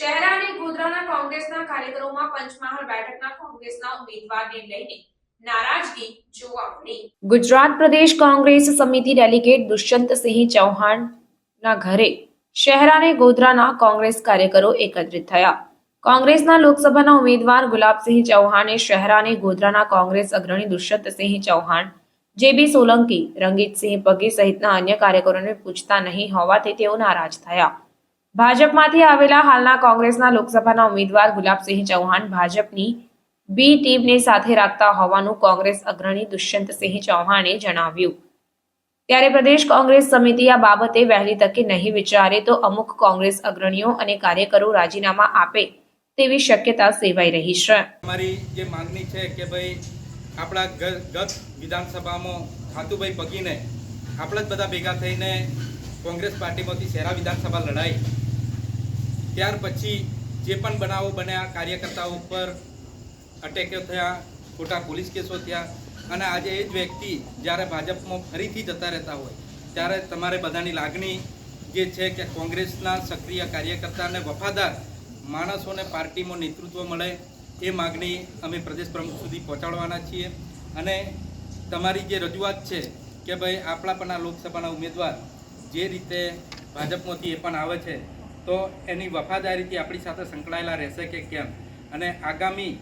શહેરા અને ગોધરાના કોંગ્રેસના કાર્યકરોમાં પંચમહાલ બેઠકના કોંગ્રેસના ઉમેદવારને લઈને નારાજગી જોવા મળી। ગુજરાત પ્રદેશ કોંગ્રેસ સમિતિ ડેલિગેટ દુષ્યંતસિંહ ચૌહાણના ઘરે શહેરા અને ગોધરાના કોંગ્રેસ કાર્યકરો એકત્રિત થયા। કોંગ્રેસના લોકસભાના ઉમેદવાર ગુલાબસિંહ ચૌહાણે શહેરા અને ગોધરાના કોંગ્રેસ અગ્રણી દુષ્યંતસિંહ ચૌહાણ, જેબી સોલંકી, રંગીતસિંહ પગી સહિતના અન્ય કાર્યકરોને પૂછતા નહીં હોવાથી તેઓ નારાજ થયા। ભાજપમાંથી આવેલા હાલના કોંગ્રેસના લોકસભાના ઉમેદવાર ગુલાબસિંહ ચૌહાણ ભાજપની બી ટીમને સાથે રાખતા હોવાનું કોંગ્રેસ અગ્રણી દુષ્યંતસિંહ ચૌહાણે જણાવ્યું। ત્યારે પ્રદેશ કોંગ્રેસ સમિતિ આ બાબતે વહેલી તકે નહીં વિચારે તો અમુક કોંગ્રેસ અગ્રણીઓ અને કાર્યકરો રાજીનામા આપે તેવી શક્યતા સેવાઈ રહી છે। અમારી જે માંગણી છે કે ભાઈ આપણા ગત વિધાનસભામાં ખાતુભાઈ પગીને આપણે જ બધા ભેગા થઈને કોંગ્રેસ પાર્ટીમાંથી શહેરા વિધાનસભા લડાઈ, ત્યાર પછી જે પણ બનાવો બન્યા, કાર્યકર્તાઓ ઉપર અટેકો થયા, ખોટા પોલીસ કેસો થયા, અને આજે એ જ વ્યક્તિ જ્યારે ભાજપમાં ફરીથી જતા રહેતા હોય ત્યારે તમારે બધાની લાગણી જે છે કે કોંગ્રેસના સક્રિય કાર્યકર્તા અને વફાદાર માણસોને પાર્ટીમાં નેતૃત્વ મળે એ માગણી અમે પ્રદેશ પ્રમુખ સુધી પહોંચાડવાના છીએ। અને તમારી જે રજૂઆત છે કે ભાઈ આપણા પણ આ લોકસભાના ઉમેદવાર જે રીતે ભાજપમાંથી એ પણ આવે છે તો એની વફાદારીથી આપણી સાથે સંકળાયેલા રહેશે કે કેમ, અને આગામી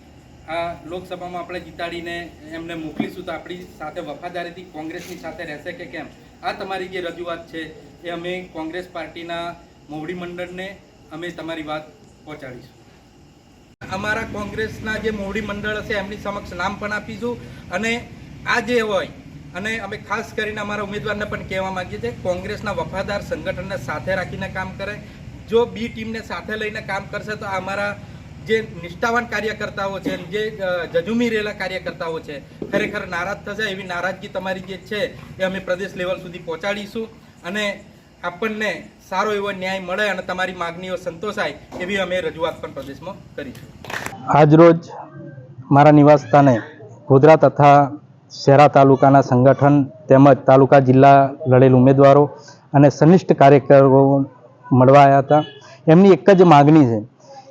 આ લોકસભામાં આપણે જીતાડીને એમને મોકલીશું તો આપણી સાથે વફાદારીથી કોંગ્રેસની સાથે રહેશે કે કેમ, આ તમારી જે રજૂઆત છે એ અમે કોંગ્રેસ પાર્ટીના મોવડી મંડળને અમે તમારી વાત પહોંચાડીશું। અમારા કોંગ્રેસના જે મોવડી મંડળ હશે એમની સમક્ષ નામ પણ આપીશું, અને આ જે હોય અને અમે ખાસ કરીને અમારા ઉમેદવારને પણ કહેવા માગીએ છીએ કોંગ્રેસના વફાદાર સંગઠનને સાથે રાખીને કામ કરે। જો બી ટીમને સાથે લઈને કામ કરશે તો અમારા જે નિષ્ઠાવાન કાર્યકર્તાઓ છે, જે જજુમી રહેલા કાર્યકર્તાઓ છે, ખરેખર નારાજ થશે। એવી નારાજગી તમારી જે છે એ અમે પ્રદેશ લેવલ સુધી પહોંચાડીશું અને આપણને સારો એવો ન્યાય મળે અને તમારી માગણીઓ સંતોષાય એવી અમે રજૂઆત પણ પ્રદેશમાં કરીશું। આજરોજ મારા નિવાસ સ્થાને ગોધરા તથા શહેરા તાલુકાના સંગઠન તેમજ તાલુકા જિલ્લા લડેલ ઉમેદવારો અને સનિષ્ઠ કાર્યકરો મળવા આવ્યા હતા। એમની એક જ માગણી છે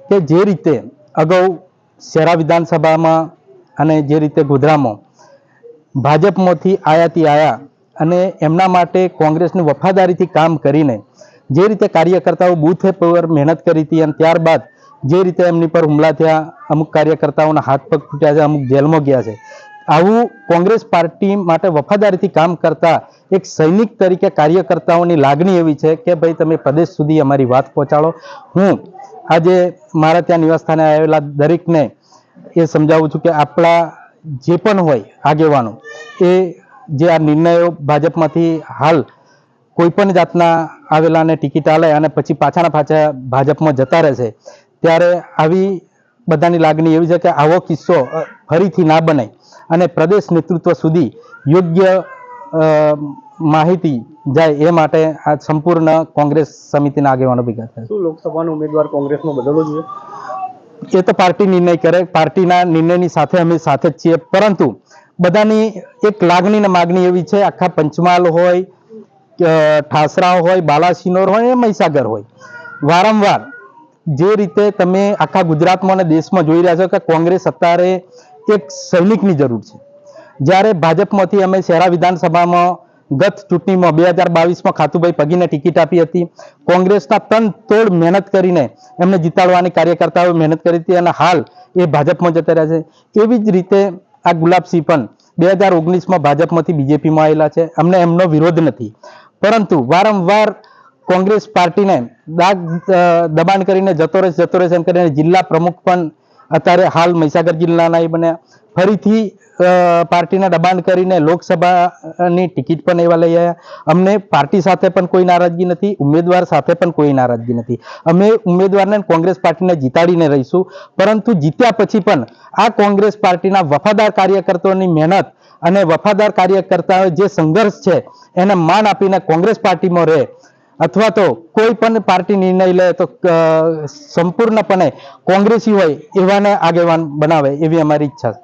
કે જે રીતે અગાઉ શહેરા વિધાનસભામાં અને જે રીતે ગોધરામાં ભાજપમાંથી આવ્યા અને એમના માટે કોંગ્રેસની વફાદારીથી કામ કરીને જે રીતે કાર્યકર્તાઓ બૂથે પર મહેનત કરી હતી અને ત્યારબાદ જે રીતે એમની પર હુમલા થયા, અમુક કાર્યકર્તાઓના હાથ પગ તૂટ્યા છે, અમુક જેલમાં ગયા છે, આવું કોંગ્રેસ પાર્ટી માટે વફાદારીથી કામ કરતા એક સૈનિક તરીકે કાર્યકર્તાઓની લાગણી એવી છે કે ભાઈ તમે પ્રદેશ સુધી અમારી વાત પહોંચાડો। હું આજે મારા ત્યાં નિવાસ સ્થાને આવેલા દરેકને એ સમજાવું છું કે આપણા જે પણ હોય આગેવાનો એ જે આ નિર્ણયો ભાજપમાંથી હાલ કોઈ પણ જાતના આવેલાને ટિકિટ આલે અને પછી પાછા ભાજપમાં જતા રહેશે, ત્યારે આવી બધાની લાગણી એવી છે કે આવો કિસ્સો ફરીથી ના બને અને પ્રદેશ નેતૃત્વ સુધી યોગ્ય માહિતી જાય એ માટે આ સંપૂર્ણ કોંગ્રેસ સમિતિના આગેવાનો ભેગા થયા। શું લોકસભાનો ઉમેદવાર કોંગ્રેસનો બદલવો જોઈએ? એ તો પાર્ટી નિર્ણય કરે, પાર્ટીના નિર્ણયની સાથે અમે સાથે જ છીએ, પરંતુ બધાની એક લાગણી ને માગણી એવી છે, આખા પંચમહાલ હોય, ઠાસરા હોય, બાલાસિનોર હોય, મહીસાગર હોય, વારંવાર જે રીતે તમે આખા ગુજરાતમાં અને દેશમાં જોઈ રહ્યા છો કે કોંગ્રેસ અત્યારે એક સૈનિકની જરૂર છે। જ્યારે ભાજપમાંથી અમે શહેરા વિધાનસભામાં ગત ચૂંટણીમાં 2022માં ખાતુભાઈ પગીને ટિકિટ આપી હતી, કોંગ્રેસના તન તોડ મહેનત કરીને એમને જીતાડવાની કાર્યકર્તાઓએ મહેનત કરી હતી અને હાલ એ ભાજપમાં જતા રહ્યા છે। એવી જ રીતે આ ગુલાબસિંહ પણ 2019માં ભાજપમાંથી બીજેપીમાં આવેલા છે। અમને એમનો વિરોધ નથી, પરંતુ વારંવાર કોંગ્રેસ પાર્ટીને દબાણ કરીને જતો રહેશે એમ કરીને જિલ્લા પ્રમુખ પણ અત્યારે હાલ મહીસાગર જિલ્લાના એ બન્યા, ફરીથી પાર્ટીને દબાણ કરીને લોકસભાની ટિકિટ પણ એવા લઈ આવ્યા। અમને પાર્ટી સાથે પણ કોઈ નારાજગી નથી, ઉમેદવાર સાથે પણ કોઈ નારાજગી નથી। અમે ઉમેદવારને કોંગ્રેસ પાર્ટીને જીતાડીને રહીશું, પરંતુ જીત્યા પછી પણ આ કોંગ્રેસ પાર્ટીના વફાદાર કાર્યકર્તાઓની મહેનત અને વફાદાર કાર્યકર્તાઓ જે સંઘર્ષ છે એને માન આપીને કોંગ્રેસ પાર્ટીમાં રહે, અથવા તો કોઈ પણ પાર્ટી નિર્ણય લે તો સંપૂર્ણપણે કોંગ્રેસી હોય એવાને આગેવાન બનાવે એવી અમારી ઈચ્છા છે।